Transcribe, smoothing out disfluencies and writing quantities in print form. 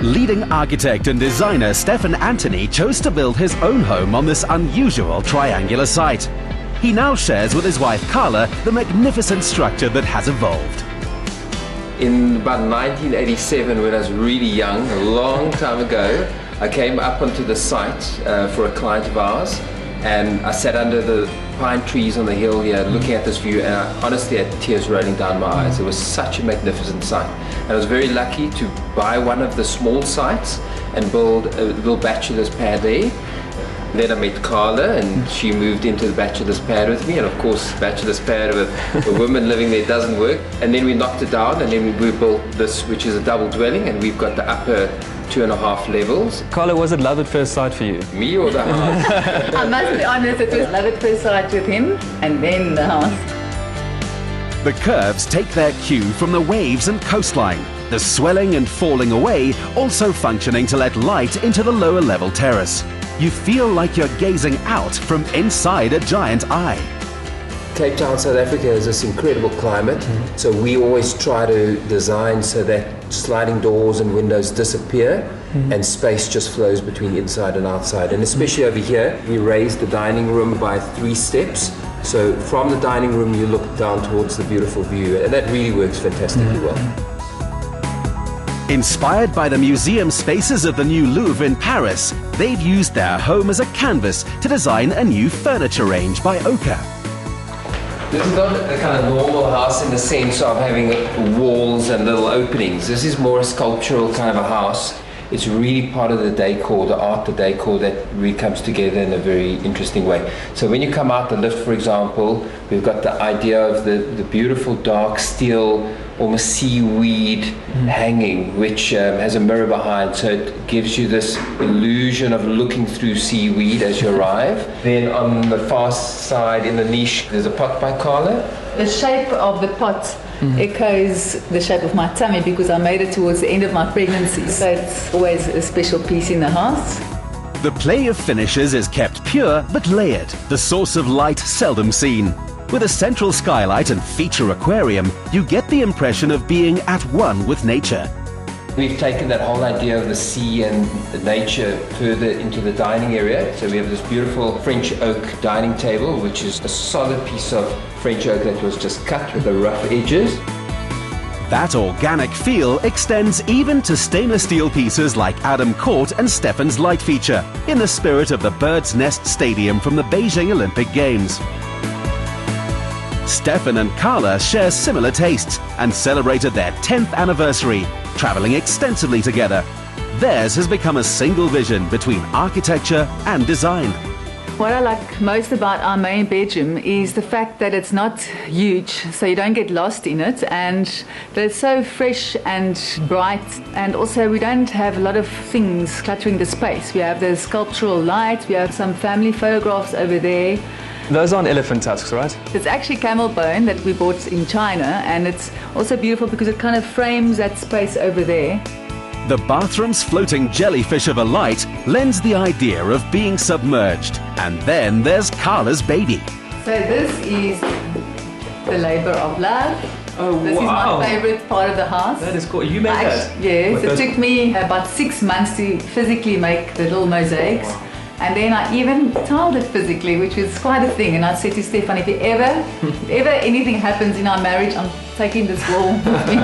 Leading architect and designer Stefan Antoni chose to build his own home on this unusual triangular site. He now shares with his wife Carla the magnificent structure that has evolved. In about 1987, when I was really young, a long time ago, I came up onto the site for a client of ours, and I sat under the pine trees on the hill here looking at this view, and I honestly had tears rolling down my eyes. It was such a magnificent site, and I was very lucky to buy one of the small sites and build a little bachelor's pad there. Then I met Carla, and she moved into the bachelor's pad with me, and of course bachelor's pad with a woman living there doesn't work. And then we knocked it down, and then we built this, which is a double dwelling, and we've got the upper 2.5 levels. Carla, was it love at first sight for you? Me or the house? I must be honest, it was love at first sight with him, and then the house. The curves take their cue from the waves and coastline, the swelling and falling away also functioning to let light into the lower level terrace. You feel like you're gazing out from inside a giant eye. Cape Town, South Africa has this incredible climate, so we always try to design so that sliding doors and windows disappear and space just flows between inside and outside. And especially over here, we raised the dining room by 3 steps. So from the dining room you look down towards the beautiful view, and that really works fantastically well. Inspired by the museum spaces of the new Louvre in Paris, they've used their home as a canvas to design a new furniture range by Oka. This is not a kind of normal house in the sense of having walls and little openings. This is more a sculptural kind of a house. It's really part of the decor, the art, the decor that really comes together in a very interesting way. So when you come out the lift, for example, we've got the idea of the beautiful dark steel, almost seaweed hanging, which has a mirror behind, so it gives you this illusion of looking through seaweed as you arrive. Then on the far side in the niche, there's a pot by Carla. The shape of the pot echoes the shape of my tummy because I made it towards the end of my pregnancy, so it's always a special piece in the house. The play of finishes is kept pure but layered, the source of light seldom seen. With a central skylight and feature aquarium, you get the impression of being at one with nature. We've taken that whole idea of the sea and the nature further into the dining area. So we have this beautiful French oak dining table, which is a solid piece of French oak that was just cut with the rough edges. That organic feel extends even to stainless steel pieces like Adam Court and Stefan's light feature, in the spirit of the Bird's Nest Stadium from the Beijing Olympic Games. Stefan and Carla share similar tastes and celebrated their 10th anniversary, traveling extensively together. Theirs has become a single vision between architecture and design. What I like most about our main bedroom is the fact that it's not huge, so you don't get lost in it, and that it's so fresh and bright, and also we don't have a lot of things cluttering the space. We have the sculptural light, we have some family photographs over there. Those aren't elephant tusks, right? It's actually camel bone that we bought in China, and it's also beautiful because it kind of frames that space over there. The bathroom's floating jellyfish of a light lends the idea of being submerged. And then there's Carla's baby. So this is the labor of love. Oh, this wow. is my favorite part of the house. That is cool. You made that? Yes, it took me about 6 months to physically make the little mosaics. Wow. And then I even tiled it physically, which was quite a thing. And I said to Stefan, if ever anything happens in our marriage, I'm taking this wall with me.